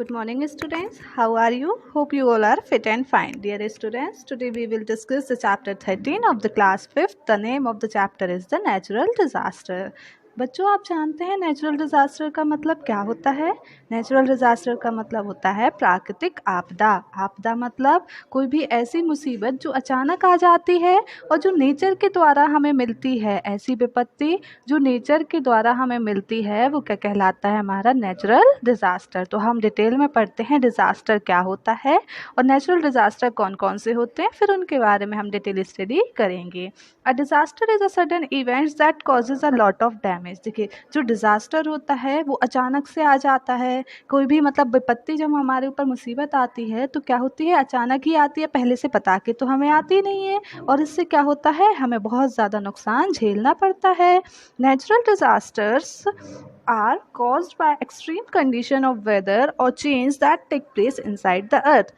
Good morning, students. How are you? Hope you all are fit and fine. Dear students, today we will discuss the chapter 13 of the class 5th. The name of the chapter is the natural disaster. बच्चों, आप जानते हैं natural disaster का मतलब क्या होता है? Natural disaster का मतलब होता है प्राकृतिक आपदा। आपदा मतलब कोई भी ऐसी मुसीबत जो अचानक आ जाती है और जो नेचर के द्वारा हमें मिलती है। ऐसी विपत्ति जो नेचर के द्वारा हमें मिलती है वो क्या कहलाता है? हमारा नेचुरल डिज़ास्टर। तो हम डिटेल में पढ़ते हैं डिज़ास्टर क्या होता है और नेचुरल डिज़ास्टर कौन कौन से होते हैं, फिर उनके बारे में हम डिटेल स्टडी करेंगे। A disaster is a sudden events that causes a lot of damage. देखिए, जो डिज़ास्टर होता है वो अचानक से आ जाता है। कोई भी मतलब विपत्ति जब हमारे ऊपर मुसीबत आती है तो क्या होती है? अचानक ही आती है, पहले से बता के तो हमें आती नहीं है और इससे क्या होता है? हमें बहुत ज़्यादा नुकसान झेलना पड़ता है। Natural disasters are caused by extreme condition of weather or change that take place inside the earth।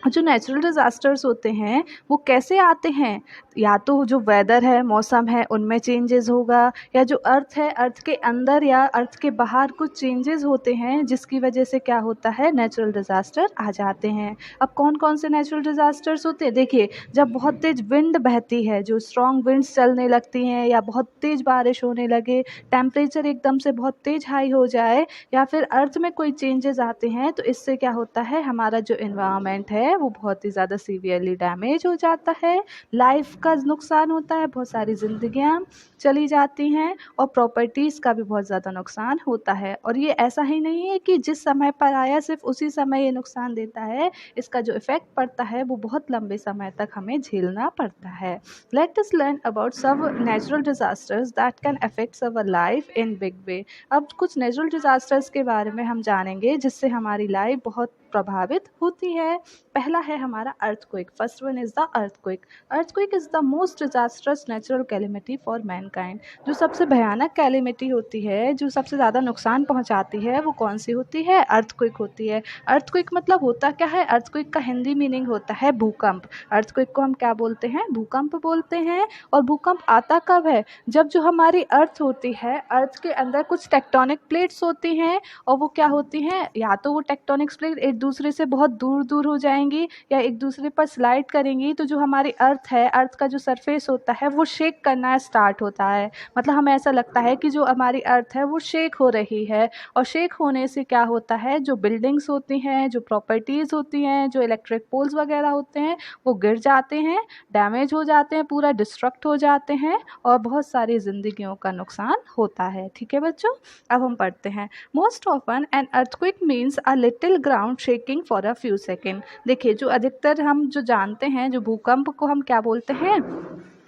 जो नेचुरल डिज़ास्टर्स होते हैं वो कैसे आते हैं? या तो जो वेदर है, मौसम है, उनमें चेंजेस होगा, या जो अर्थ है, अर्थ के अंदर या अर्थ के बाहर कुछ चेंजेस होते हैं जिसकी वजह से क्या होता है? नेचुरल डिज़ास्टर आ जाते हैं। अब कौन कौन से नेचुरल डिज़ास्टर्स होते हैं? देखिए, जब बहुत तेज़ विंड बहती है, जो स्ट्रॉन्ग विंड्स चलने लगती हैं, या बहुत तेज़ बारिश होने लगे, टेम्परेचर एकदम से बहुत तेज़ हाई हो जाए, या फिर अर्थ में कोई चेंजेस आते हैं, तो इससे क्या होता है? हमारा जो इन्वायरमेंट है वो बहुत ही ज़्यादा सीवियरली डैमेज हो जाता है। लाइफ का नुकसान होता है, बहुत सारी ज़िंदगियाँ चली जाती हैं और प्रॉपर्टीज़ का भी बहुत ज़्यादा नुकसान होता है। और ये ऐसा ही नहीं है कि जिस समय पर आया सिर्फ उसी समय ये नुकसान देता है, इसका जो इफ़ेक्ट पड़ता है वो बहुत लंबे समय तक हमें झेलना पड़ता है। Let us learn about some natural disasters that can affect our life in big way. अब कुछ नेचुरल डिज़ास्टर्स के बारे में हम जानेंगे जिससे हमारी लाइफ बहुत प्रभावित होती है। पहला है हमारा earthquake. First one is the earthquake. Earthquake is the most disastrous natural calamity for Mankind. जो सबसे भयानक कैलेमिटी होती है, जो सबसे ज़्यादा नुकसान पहुंचाती है, वो कौन सी होती है? अर्थक्वेक होती है। अर्थक्वेक मतलब होता क्या है? अर्थक्वेक का हिंदी मीनिंग होता है भूकंप। अर्थक्वेक को हम क्या बोलते हैं? भूकंप बोलते हैं। और भूकंप आता कब है? जब जो हमारी अर्थ होती है, अर्थ के अंदर कुछ टेक्टोनिक प्लेट्स होती हैं और वो क्या होती हैं? या तो वो टेक्टोनिक प्लेट एक दूसरे से बहुत दूर दूर हो जाएंगी या एक दूसरे पर स्लाइड करेंगी, तो जो हमारी अर्थ है, अर्थ का जो सरफेस होता है वो शेक करना स्टार्ट होता है। मतलब हमें ऐसा लगता है कि जो हमारी अर्थ है वो शेक हो रही है। और शेक होने से क्या होता है? जो बिल्डिंग्स होती हैं, जो प्रॉपर्टीज़ होती हैं, जो इलेक्ट्रिक पोल्स वगैरह होते हैं, वो गिर जाते हैं, डैमेज हो जाते हैं, पूरा डिस्ट्रक्ट हो जाते हैं और बहुत सारी ज़िंदगियों का नुकसान होता है। ठीक है बच्चों, अब हम पढ़ते हैं। Most often an earthquake means a little ground shaking for a few second. देखिए, जो अधिकतर हम जो जानते हैं, जो भूकंप को हम क्या बोलते हैं?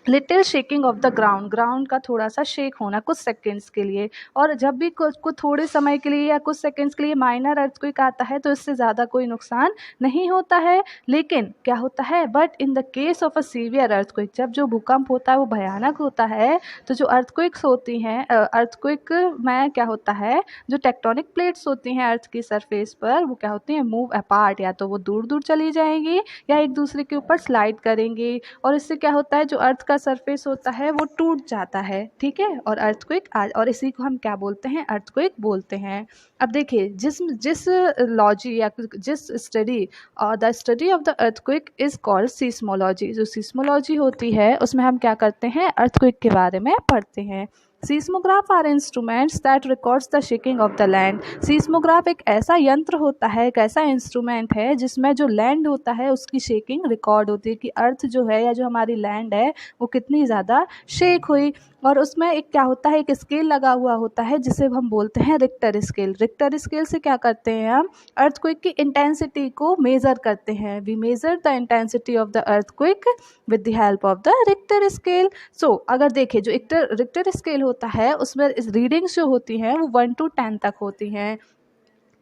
Little shaking of the ground. Ground का थोड़ा सा शेक होना कुछ सेकेंड्स के लिए। और जब भी कुछ थोड़े समय के लिए या कुछ सेकेंड्स के लिए माइनर अर्थक्वेक आता है तो इससे ज़्यादा कोई नुकसान नहीं होता है। लेकिन क्या होता है? But in the case of a severe earthquake, जब जो भूकंप होता है वो भयानक होता है, तो जो अर्थक्वेक्स होती हैं, अर्थक्वेक में क्या होता है? जो टेक्टोनिक प्लेट्स होती हैं अर्थ की सरफेस पर, वो क्या होती हैं? Move apart. या तो वो दूर दूर चली जाएंगी या एक दूसरे के ऊपर स्लाइड करेंगी। और इससे क्या होता है? जो अर्थ का सरफेस होता है वो टूट जाता है। ठीक है, और अर्थक्वेक और इसी को हम क्या बोलते हैं? अर्थक्वेक बोलते हैं। अब देखिए, जिस जिस लॉजी या जिस study the study of the earthquake is called seismology. जो सीस्मोलॉजी होती है उसमें हम क्या करते हैं? अर्थक्वेक के बारे में पढ़ते हैं। Seismograph are instruments that records the shaking of the land. Seismograph एक ऐसा यंत्र होता है, एक ऐसा इंस्ट्रूमेंट है जिसमें जो लैंड होता है उसकी शेकिंग रिकॉर्ड होती है कि अर्थ जो है या जो हमारी लैंड है वो कितनी ज़्यादा शेक हुई। और उसमें एक क्या होता है? एक स्केल लगा हुआ होता है जिसे हम बोलते हैं रिक्टर स्केल। रिक्टर स्केल से क्या करते हैं हम? अर्थक्वेक की इंटेंसिटी को मेज़र करते हैं। We measure the intensity of the earthquake with the help of the Richter scale. So अगर देखें, जो रिक्टर स्केल होता है उसमें इस रीडिंग्स जो होती हैं वो 1 to 10 तक होती हैं।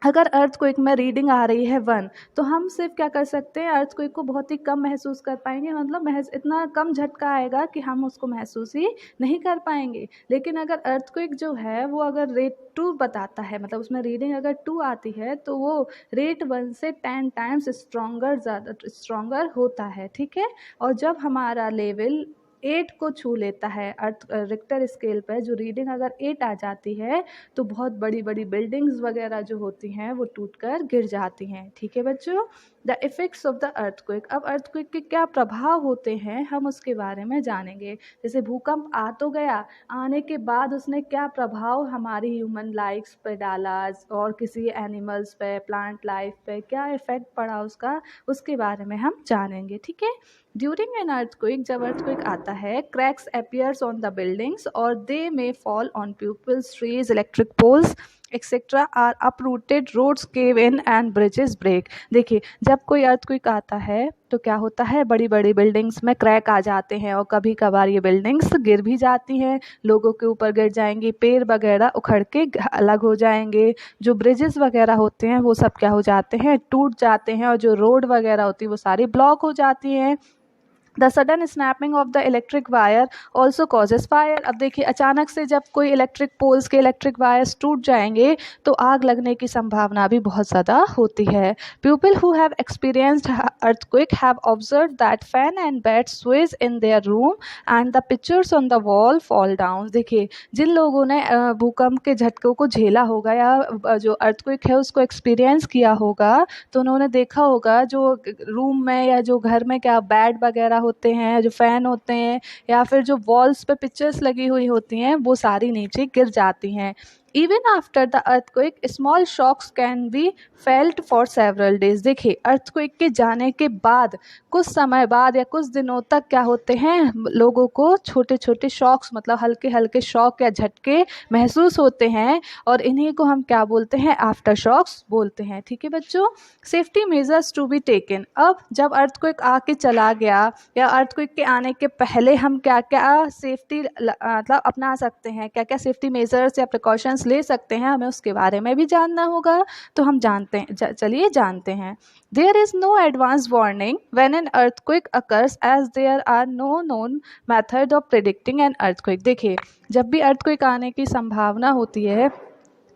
अगर अर्थक्वेक में रीडिंग आ रही है 1, तो हम सिर्फ क्या कर सकते हैं? अर्थक्वेक को बहुत ही कम महसूस कर पाएंगे। मतलब महज इतना कम झटका आएगा कि हम उसको महसूस ही नहीं कर पाएंगे। लेकिन अगर अर्थक्वेक जो है वो अगर रेट 2 बताता है, मतलब उसमें रीडिंग अगर 2 आती है, तो वो रेट 1 से 10 टाइम्स ज़्यादा स्ट्रॉन्गर होता है। ठीक है, और जब हमारा लेवल 8 को छू लेता है, अर्थ रिक्टर स्केल पर जो रीडिंग अगर 8 आ जाती है तो बहुत बड़ी बड़ी बिल्डिंग्स वगैरह जो होती हैं वो टूटकर गिर जाती हैं। ठीक है बच्चों। The effects of the earthquake, अब अर्थक्वेक के क्या प्रभाव होते हैं हम उसके बारे में जानेंगे। जैसे भूकंप आ तो गया, आने के बाद उसने क्या प्रभाव हमारी ह्यूमन लाइफ्स पे डाला और किसी एनिमल्स पे, प्लांट लाइफ पे क्या इफेक्ट पड़ा उसका, उसके बारे में हम जानेंगे। ठीक है। ड्यूरिंग एन अर्थक्वेक, जब अर्थक्वेक आता है, cracks appears on the buildings और they may fall on peoples, trees, electric poles etcetera are uprooted, roads cave in and bridges break. देखिए जब कोई अर्थक्वेक आता है तो क्या होता है, बड़ी बड़ी बिल्डिंग्स में क्रैक आ जाते हैं और कभी कभार ये बिल्डिंग्स गिर भी जाती हैं, लोगों के ऊपर गिर जाएंगी, पेड़ वगैरह उखड़ के अलग हो जाएंगे, जो ब्रिजेस वगैरह होते हैं वो सब क्या हो जाते हैं, टूट जाते हैं, और जो रोड वगैरह होती है वो सारी ब्लॉक हो जाती हैं। The sudden snapping of the electric wire also causes fire. अब देखिए अचानक से जब कोई इलेक्ट्रिक पोल्स के इलेक्ट्रिक वायर्स टूट जाएंगे तो आग लगने की संभावना भी बहुत ज़्यादा होती है। People who have experienced earthquake have observe that fan and bed Swiss in their room and the pictures on the wall fall down. देखिए जिन लोगों ने भूकंप के झटकों को झेला होगा या जो अर्थक्वेक है उसको एक्सपीरियंस किया होगा तो उन्होंने देखा होगा जो रूम में या जो घर में क्या बेड वगैरह होते हैं, जो फैन होते हैं या फिर जो वॉल्स पे पिक्चर्स लगी हुई होती हैं वो सारी नीचे गिर जाती हैं। Even after the earthquake small shocks can be felt for several days. देखिए अर्थक्वेक के जाने के बाद कुछ समय बाद या कुछ दिनों तक क्या होते हैं, लोगों को छोटे छोटे शॉक्स, मतलब हल्के हल्के शॉक या झटके महसूस होते हैं और इन्हीं को हम क्या बोलते हैं, आफ्टर शॉक्स बोलते हैं। ठीक है बच्चों। Safety measures to be taken. अब जब अर्थक्वेक आके चला गया या अर्थक्वेक के आने के पहले हम क्या क्या सेफ्टी मतलब अपना सकते हैं, क्या क्या सेफ्टी मेजर्स या प्रिकॉशंस ले सकते हैं, हमें उसके बारे में भी जानना होगा। तो हम जानते हैं, चलिए जानते हैं। There is no advance warning when an earthquake occurs as there are no known method of predicting an earthquake. देखिए जब भी अर्थक्वेक आने की संभावना होती है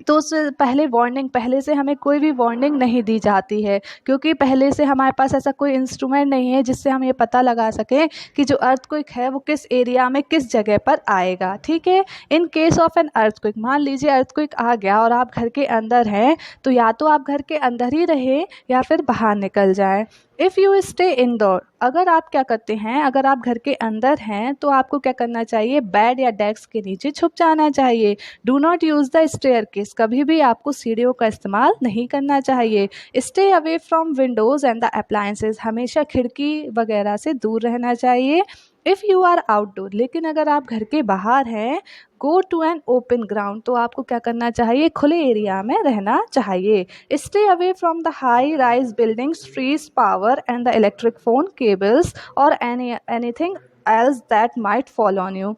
तो उससे पहले वार्निंग, पहले से हमें कोई भी वार्निंग नहीं दी जाती है, क्योंकि पहले से हमारे पास ऐसा कोई इंस्ट्रूमेंट नहीं है जिससे हम ये पता लगा सकें कि जो अर्थक्वेक है वो किस एरिया में किस जगह पर आएगा। ठीक है। In case of an earthquake, मान लीजिए अर्थक्वेक आ गया और आप घर के अंदर हैं तो या तो आप घर के अंदर ही रहें या फिर बाहर निकल जाएं। इफ़ यू स्टे इंडोर, अगर आप क्या करते हैं, अगर आप घर के अंदर हैं तो आपको क्या करना चाहिए, बेड या डेस्क के नीचे छुप जाना चाहिए। Do not use the staircase, कभी भी आपको सीढ़ियों का इस्तेमाल नहीं करना चाहिए। Stay away from Windows and the appliances, हमेशा खिड़की वगैरह से दूर रहना चाहिए। इफ़ यू आर आउटडोर, लेकिन अगर आप घर के बाहर हैं, go to an open ground, तो आपको क्या करना चाहिए, खुले एरिया में रहना चाहिए। Stay away from the high rise buildings, trees, power and the electric phone cables और anything else that might fall on you.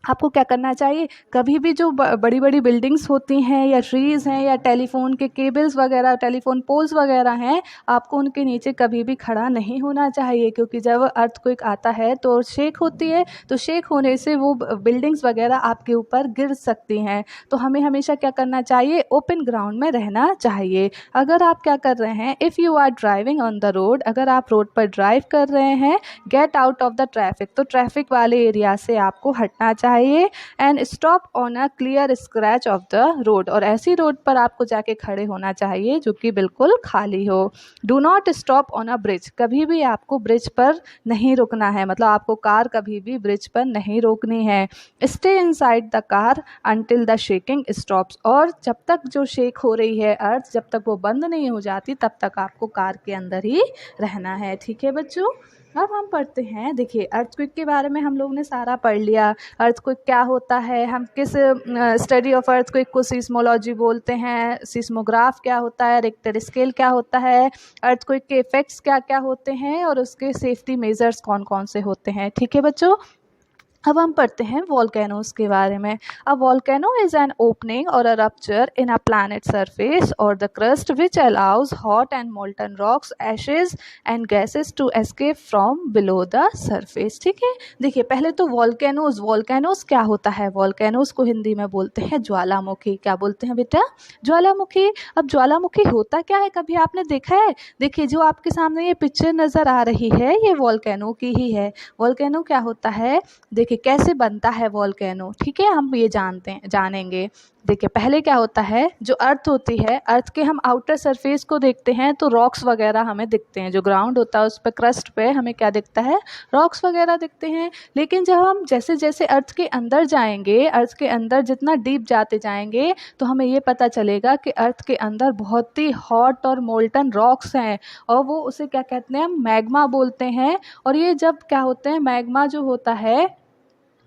आपको क्या करना चाहिए, कभी भी जो बड़ी बड़ी बिल्डिंग्स होती हैं या ट्रीज़ हैं या टेलीफोन के केबल्स वगैरह, टेलीफोन पोल्स वगैरह हैं, आपको उनके नीचे कभी भी खड़ा नहीं होना चाहिए, क्योंकि जब अर्थक्वेक आता है तो शेक होती है, तो शेक होने से वो बिल्डिंग्स वगैरह आपके ऊपर गिर सकती हैं। तो हमें हमेशा क्या करना चाहिए, ओपन ग्राउंड में रहना चाहिए। अगर आप क्या कर रहे हैं, if you are driving on the road, अगर आप रोड पर ड्राइव कर रहे हैं, get out of the traffic, तो ट्रैफिक वाले एरिया से आपको हटना चाहिए। And stop on a clear scratch of the road, और ऐसी रोड पर आपको जाके खड़े होना चाहिए जो कि बिल्कुल खाली हो। Do not stop on a bridge, कभी भी आपको ब्रिज पर नहीं रुकना है, मतलब आपको कार कभी भी ब्रिज पर नहीं रोकनी है। Stay inside the car until the shaking stops, और जब तक जो शेक हो रही है अर्थ, जब तक वो बंद नहीं हो जाती तब तक आपको कार के अंदर ही रहना है। ठीक है बच्चों। अब हम पढ़ते हैं, देखिए अर्थक्वेक के बारे में हम लोग ने सारा पढ़ लिया। अर्थक्वेक क्या होता है, हम किस स्टडी ऑफ अर्थक्वेक को सिस्मोलॉजी बोलते हैं, सिस्मोग्राफ क्या होता है, रिक्टर स्केल क्या होता है, अर्थक्वेक के इफेक्ट्स क्या क्या होते हैं और उसके सेफ्टी मेजर्स कौन कौन से होते हैं। ठीक है बच्चों। अब हम पढ़ते हैं वॉल्केनोज के बारे में। A volcano is an opening or a rupture in a planet surface or the crust which allows hot and molten rocks, ashes and gases to escape from below the surface. ठीक है, देखिए पहले तो volcanoes, volcanoes क्या होता है? Volcanoes को हिंदी में बोलते हैं ज्वालामुखी। क्या बोलते हैं बेटा? ज्वालामुखी। अब ज्वालामुखी होता क्या है, कभी आपने देखा है? देखिए जो आपके सामने ये पिक्चर नज़र आ रही है ये वॉल्केनो की ही है। वॉल्केनो क्या होता है, देखिए कैसे बनता है वॉल्केनो, ठीक है, हम ये जानेंगे। देखिए पहले क्या होता है, जो अर्थ होती है, अर्थ के हम आउटर सरफेस को देखते हैं तो रॉक्स वगैरह हमें दिखते हैं। जो ग्राउंड होता है उस पर, क्रस्ट पे हमें क्या दिखता है? रॉक्स वगैरह दिखते हैं। लेकिन जब हम जैसे जैसे अर्थ के अंदर जाएंगे, अर्थ के अंदर जितना डीप जाते जाएंगे तो हमें ये पता चलेगा कि अर्थ के अंदर बहुत ही हॉट और मोल्टन रॉक्स हैं, और वो उसे क्या कहते हैं? मैग्मा बोलते हैं। और ये जब क्या होते हैं, मैग्मा जो होता है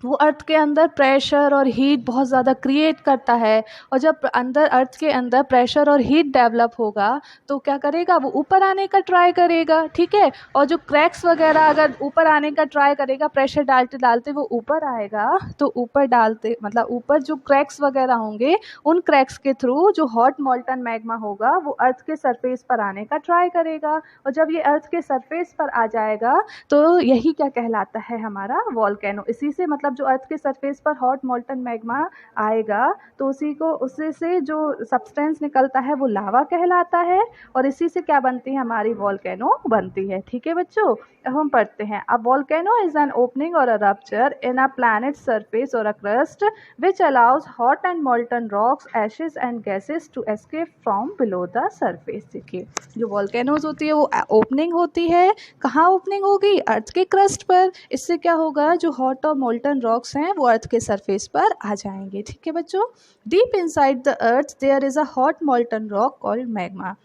वो अर्थ के अंदर प्रेशर और हीट बहुत ज़्यादा क्रिएट करता है। और जब अंदर, अर्थ के अंदर प्रेशर और हीट डेवलप होगा तो क्या करेगा? वो ऊपर आने का ट्राई करेगा, ठीक है। और जो क्रैक्स वगैरह अगर ऊपर आने का ट्राई करेगा, प्रेशर डालते डालते वो ऊपर आएगा, तो ऊपर डालते मतलब ऊपर जो क्रैक्स वगैरह होंगे, उन क्रैक्स के थ्रू जो हॉट मोल्टन मैग्मा होगा वो अर्थ के सरफेस पर आने का ट्राई करेगा। और जब ये अर्थ के सरफेस पर आ जाएगा तो यही क्या कहलाता है? हमारा वॉल्केनो। इसी से मतलब जो अर्थ के सरफेस पर हॉट मोल्टन मैग्मा आएगा तो उसी से जो सब्सटेंस निकलता है वो लावा कहलाता है, और इसी से क्या बनती है? हमारी वॉल्केनो बनती है। ठीक है बच्चों, अब हम पढ़ते हैं। A volcano is an opening or a rupture in a planet surface or a crust which allows hot and molten rocks, ashes and gases to escape from below the surface. देखिए जो वॉल्केनोज होती है वो opening होती है। कहाँ opening होगी? अर्थ के क्रस्ट पर। इससे क्या होगा? जो हॉट और मोल्टन रॉक्स हैं वो अर्थ के सरफेस पर आ जाएंगे। ठीक है बच्चों, deep inside the earth there is a hot molten rock called magma.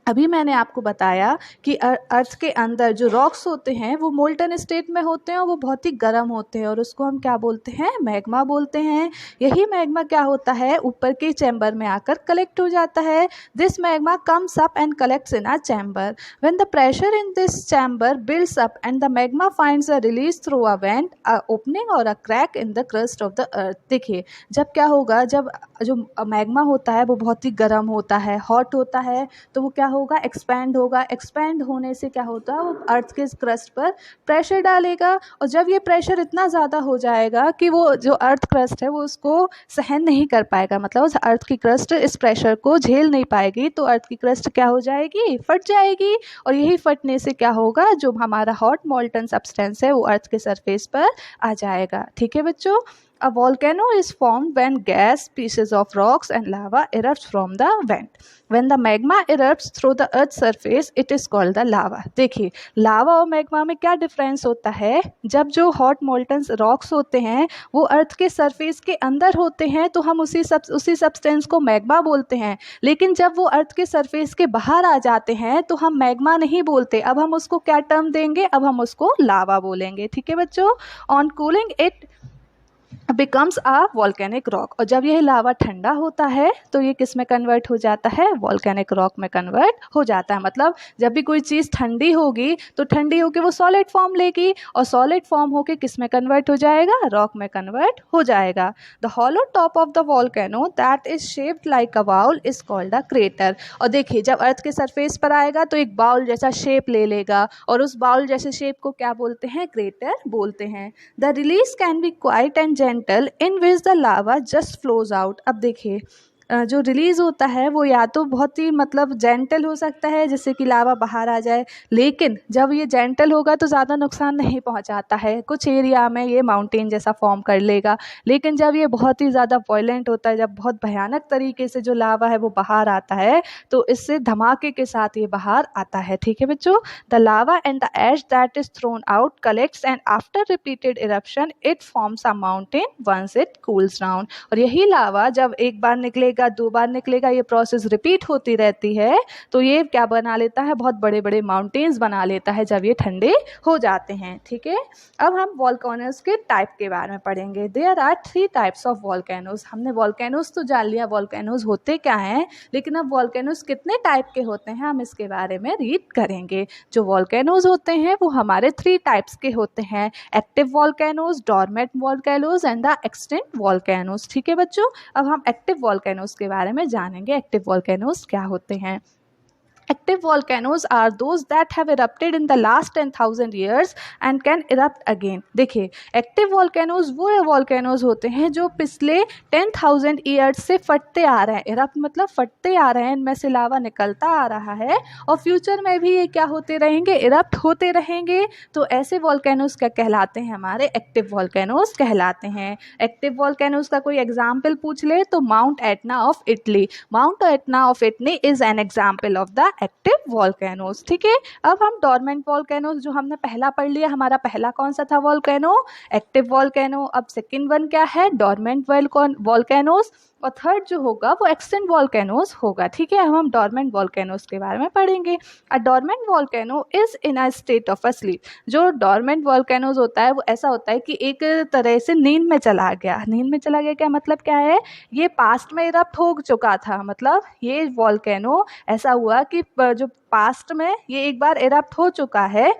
अभी मैंने आपको बताया कि अर्थ के अंदर जो रॉक्स होते हैं वो मोल्टन स्टेट में होते हैं और वो बहुत ही गर्म होते हैं, और उसको हम क्या बोलते हैं? मैग्मा बोलते हैं। यही मैग्मा क्या होता है? ऊपर के चैम्बर में आकर कलेक्ट हो जाता है। This magma comes up and collects in a chamber. When the pressure in this chamber builds up and the magma finds a release through a vent, a opening or a crack in the crust of the earth. देखिए जब क्या होगा, जब जो magma होता है वो बहुत ही गर्म होता है, हॉट होता है, तो वो क्या होगा? एक्सपैंड होगा। एक्सपैंड होने से क्या होता है? वो अर्थ के क्रस्ट पर प्रेशर डालेगा, और जब ये प्रेशर इतना ज़्यादा हो जाएगा कि वो जो अर्थ क्रस्ट है वो उसको सहन नहीं कर पाएगा, मतलब उस अर्थ की क्रस्ट इस प्रेशर को झेल नहीं पाएगी, तो अर्थ की क्रस्ट क्या हो जाएगी? फट जाएगी। और यही फटने से क्या होगा? जो हमारा हॉट मोल्टन सब्सटेंस है वो अर्थ के सरफेस पर आ जाएगा। ठीक है बच्चों, a volcano is formed when gas, pieces of rocks and lava erupts from the vent. When the magma erupts through the earth's surface, it is called the lava. देखिए लावा और मैग्मा में क्या डिफरेंस होता है? जब जो हॉट मोल्टन रॉक्स होते हैं वो अर्थ के सरफेस के अंदर होते हैं तो हम उसी सब्सटेंस को मैग्मा बोलते हैं। लेकिन जब वो अर्थ के सरफेस के बाहर आ जाते हैं तो हम मैग्मा नहीं बोलते, अब हम उसको क्या टर्म देंगे? अब हम उसको लावा बोलेंगे। ठीक है बच्चों, on cooling it becomes a volcanic rock. और जब यह लावा ठंडा होता है तो ये किस में कन्वर्ट हो जाता है? वॉल्केनिक रॉक में कन्वर्ट हो जाता है। मतलब जब भी कोई चीज़ ठंडी होगी तो ठंडी होकर वो सॉलिड फॉर्म लेगी, और सॉलिड फॉर्म होकर किस में कन्वर्ट हो जाएगा? रॉक में कन्वर्ट हो जाएगा। The hollow top of the volcano that is shaped like a bowl is called a crater. और देखिए जब अर्थ के सरफेस पर आएगा तो एक बाउल जैसा शेप ले लेगा, और उस बाउल जैसे शेप को क्या बोलते हैं? क्रेटर बोलते हैं। The release can be quiet and gentle in which the lava just flows out। अब देखिए जो रिलीज़ होता है वो या तो बहुत ही मतलब जेंटल हो सकता है जिससे कि लावा बाहर आ जाए, लेकिन जब ये जेंटल होगा तो ज़्यादा नुकसान नहीं पहुंचाता है। कुछ एरिया में ये माउंटेन जैसा फॉर्म कर लेगा, लेकिन जब ये बहुत ही ज़्यादा वॉयलेंट होता है, जब बहुत भयानक तरीके से जो लावा है वो बाहर आता है, तो इससे धमाके के साथ ये बाहर आता है। ठीक है बच्चों, the lava and the ash that is thrown out collects and after repeated eruption it forms a mountain once it cools down. और यही लावा जब एक बार निकलेगा निकलेगा, 2 बार निकलेगा, ये प्रोसेस रिपीट होती रहती है, तो ये क्या बना लेता है, बहुत बड़े बड़े माउंटेन्स बना लेता है जब ये ठंडे हो जाते हैं। ठीक है, अब हम वॉल्केनोज के टाइप के बारे में पढ़ेंगे। There are 3 types of volcanoes. हमने वॉल्केनोज तो जान लिया वॉल्केनोज होते क्या हैं, लेकिन अब वॉल्केनोज कितने टाइप के होते हैं हम इसके बारे में रीड करेंगे। जो वॉल्केनोज होते हैं वो हमारे 3 टाइप्स के होते हैं, active volcanoes, dormant volcanoes and the extinct volcanoes. ठीक है बच्चों, अब हम एक्टिव वॉल्केनोज के बारे में जानेंगे। एक्टिव वॉल्केनोज क्या होते हैं? Active volcanoes are those that have erupted in the last 10,000 years and can erupt again. देखिए, एक्टिव वॉल्केनोज वो वॉल्केनोज होते हैं जो पिछले 10,000 ईयर्स से फटते आ रहे हैं। इरप्ट मतलब फटते आ रहे हैं, इनमें से लावा निकलता आ रहा है और फ्यूचर में भी ये क्या होते रहेंगे, इरप्ट होते रहेंगे। तो ऐसे वॉल्केनोज क्या कहलाते हैं, हमारे एक्टिव वॉल्केनोज कहलाते हैं। एक्टिव वॉल्केनोज का कोई एग्जाम्पल पूछ ले तो mount Etna of Italy. Mount Etna of Italy is an example of the active volcanoes. ठीक है, अब हम डॉर्मेंट वॉल्केनोज जो हमने पहला पढ़ लिया, हमारा पहला कौन सा था वॉल्केनो, एक्टिव वॉल्केनो। अब सेकंड वन क्या है, डॉर्मेंट वॉल्केनोज, और थर्ड जो होगा वो एक्सटिंक्ट वॉल्केनोज होगा। ठीक है, अब हम डॉर्मेंट वॉल्केनोज के बारे में पढ़ेंगे। A dormant volcano is in a state of a slip. जो डॉर्मेंट वॉल्केनोज होता है वो ऐसा होता है कि एक तरह से नींद में चला गया। नींद में चला गया क्या मतलब क्या है, ये पास्ट में इरप्ट हो चुका था, मतलब ये वॉल्केनो ऐसा हुआ कि जो पास्ट में ये एक बार इरप्ट हो चुका है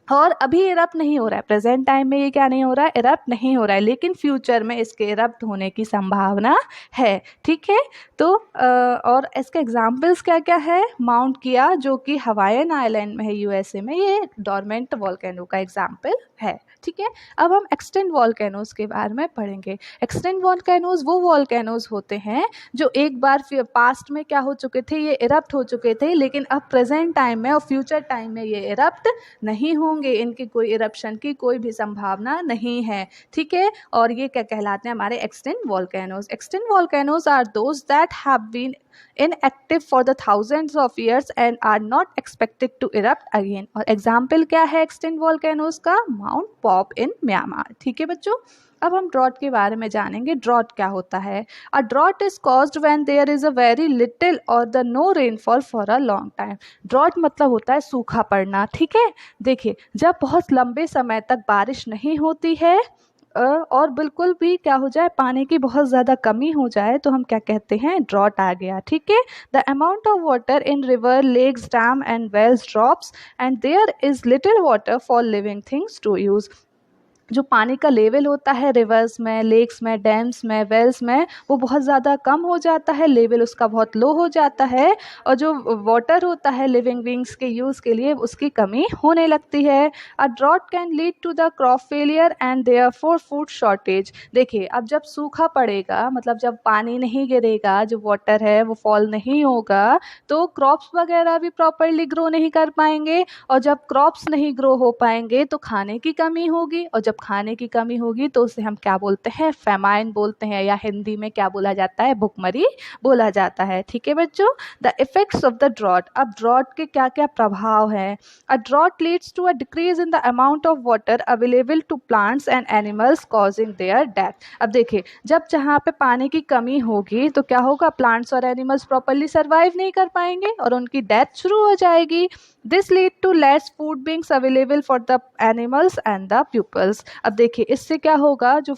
और अभी इरप्ट नहीं हो रहा है। प्रेजेंट टाइम में ये क्या नहीं हो रहा है, इरप्ट नहीं हो रहा है, लेकिन फ्यूचर में इसके इरप्ट होने की संभावना है। ठीक है, तो और इसके एग्जाम्पल्स क्या क्या है, माउंट किया जो कि हवाईन आइलैंड में है यूएसए में, ये डॉर्मेंट वॉल्केनो का एग्जाम्पल है। ठीक है, अब हम एक्सटिंक्ट वॉल्केनोज के बारे में पढ़ेंगे। एक्सटिंक्ट वॉल्केनोज वो वॉल्केनोज होते हैं जो एक बार पास्ट में क्या हो चुके थे, ये इरप्ट हो चुके थे, लेकिन अब प्रेजेंट टाइम में और फ्यूचर टाइम में ये इरप्ट नहीं होंगे, इनकी कोई इरप्शन की कोई भी संभावना नहीं है। ठीक है, और ये क्या कहलाते हैं, हमारे extinct volcanoes. Extinct volcanoes are those that have been inactive for the thousands of years and are not expected to erupt again। और एग्जाम्पल क्या है एक्सटिंक्ट वॉल्केनोज का, माउंट पॉप इन म्यांमार। ठीक है बच्चों, अब हम ड्रॉट के बारे में जानेंगे। ड्रॉट क्या होता है, a drought is caused when there is a very little or the no rainfall for a long time. Drought मतलब होता है सूखा पड़ना। ठीक है, देखिए जब बहुत लंबे समय तक बारिश नहीं होती है और बिल्कुल भी क्या हो जाए, पानी की बहुत ज़्यादा कमी हो जाए, तो हम क्या कहते हैं, ड्रॉट आ गया। ठीक है, the amount of water in river, lakes, dam and wells drops and there is little water for living things to use. जो पानी का लेवल होता है रिवर्स में, लेक्स में, डैम्स में, वेल्स में, वो बहुत ज़्यादा कम हो जाता है, लेवल उसका बहुत लो हो जाता है, और जो वाटर होता है लिविंग बींग्स के यूज़ के लिए उसकी कमी होने लगती है। A drought can lead to the crop failure and therefore food shortage. देखिए, अब जब सूखा पड़ेगा, मतलब जब पानी नहीं गिरेगा, जो वाटर है वो फॉल नहीं होगा, तो क्रॉप्स वगैरह भी प्रॉपरली ग्रो नहीं कर पाएंगे, और जब क्रॉप्स नहीं ग्रो हो पाएंगे तो खाने की कमी होगी, और जब खाने की कमी होगी तो उसे हम क्या बोलते हैं, फेमाइन बोलते हैं, या हिंदी में क्या बोला जाता है, भुखमरी बोला जाता है। ठीक है बच्चों, the effects of the drought. अब ड्रॉट के क्या क्या प्रभाव हैं। A drought leads to a decrease in the amount of water available to plants and animals causing their death. अब देखिए, जब जहाँ पे पानी की कमी होगी तो क्या होगा, प्लांट्स और एनिमल्स प्रॉपरली सर्वाइव नहीं कर पाएंगे और उनकी डेथ शुरू हो जाएगी। This lead to less food beings available for the animals and the peoples. अब देखिए, इससे क्या होगा, जो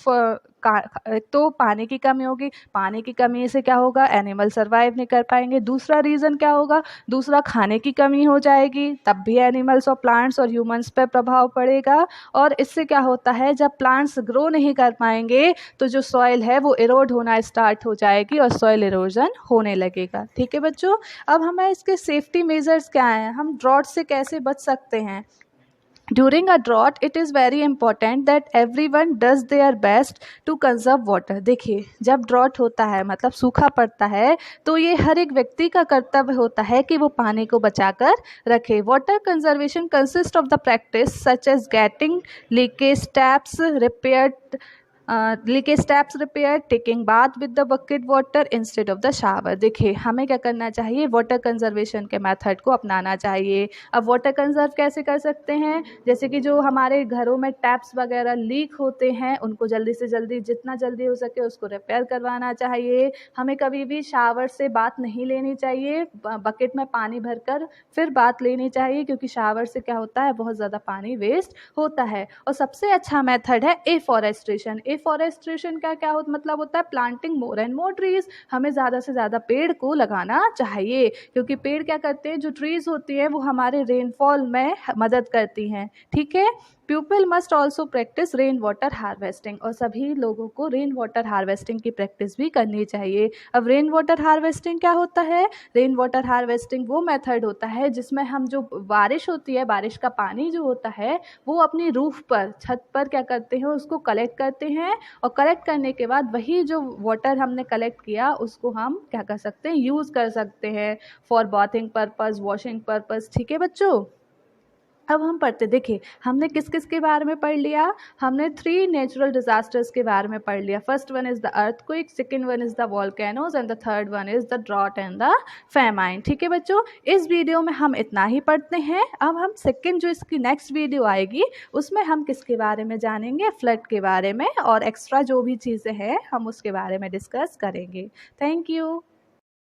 तो पानी की कमी होगी, पानी की कमी से क्या होगा, एनिमल सर्वाइव नहीं कर पाएंगे। दूसरा रीज़न क्या होगा, दूसरा खाने की कमी हो जाएगी, तब भी एनिमल्स और प्लांट्स और ह्यूमंस पर प्रभाव पड़ेगा। और इससे क्या होता है, जब प्लांट्स ग्रो नहीं कर पाएंगे तो जो सॉइल है वो इरोड होना स्टार्ट हो जाएगी और सॉइल इरोजन होने लगेगा। ठीक है बच्चों, अब हमें इसके सेफ्टी मेजर्स क्या हैं, हम ड्रॉट से कैसे बच सकते हैं। During a drought, it is very important that everyone does their best to conserve water। देखिए, जब ड्रॉट होता है मतलब सूखा पड़ता है, तो ये हर एक व्यक्ति का कर्तव्य होता है कि वो पानी को बचाकर रखे। Water conservation consist of the practice such as getting leakage taps repaired leakage steps repair, taking bath with the bucket water instead of the shower. देखिए हमें क्या करना चाहिए, वाटर कंजर्वेशन के मेथड को अपनाना चाहिए। अब वाटर कंजर्व कैसे कर सकते हैं, जैसे कि जो हमारे घरों में टैप्स वगैरह लीक होते हैं उनको जल्दी से जल्दी, जितना जल्दी हो सके उसको रिपेयर करवाना चाहिए। हमें कभी भी शावर से बात नहीं लेनी चाहिए, बकेट में पानी भरकर फिर बात लेनी चाहिए, क्योंकि शावर से क्या होता है, बहुत ज़्यादा पानी वेस्ट होता है। और सबसे अच्छा मेथड है एफॉरेस्ट्रेशन। एफॉरेस्ट्रेशन का क्या मतलब होता है, planting more and more trees. हमें ज़्यादा से ज़्यादा पेड़ को लगाना चाहिए, क्योंकि पेड़ क्या करते हैं, जो ट्रीज होती है वो हमारे रेनफॉल में मदद करती हैं। ठीक है, people must also practice rain water harvesting, और सभी लोगों को रेन वाटर हार्वेस्टिंग की प्रैक्टिस भी करनी चाहिए। अब रेन वाटर हार्वेस्टिंग क्या होता है, रेन वाटर हार्वेस्टिंग वो मेथड होता है जिसमें हम जो बारिश होती है, बारिश का पानी जो होता है वो अपनी रूफ पर, छत पर क्या करते हैं, उसको कलेक्ट करते हैं, और कलेक्ट करने के बाद वही जो वाटर हमने कलेक्ट किया उसको हम क्या कर सकते हैं, यूज़ कर सकते हैं for bathing purpose, washing purpose. ठीक है बच्चों, अब हम पढ़ते, देखिए हमने किस किस के बारे में पढ़ लिया, हमने 3 नेचुरल डिजास्टर्स के बारे में पढ़ लिया। First one is the earthquake, second one is the volcanoes and the third one is the drought and the famine. ठीक है बच्चों, इस वीडियो में हम इतना ही पढ़ते हैं। अब हम सेकंड जो इसकी नेक्स्ट वीडियो आएगी उसमें हम किसके बारे में जानेंगे, फ्लड के बारे में, और एक्स्ट्रा जो भी चीज़ें हैं हम उसके बारे में डिस्कस करेंगे। Thank you.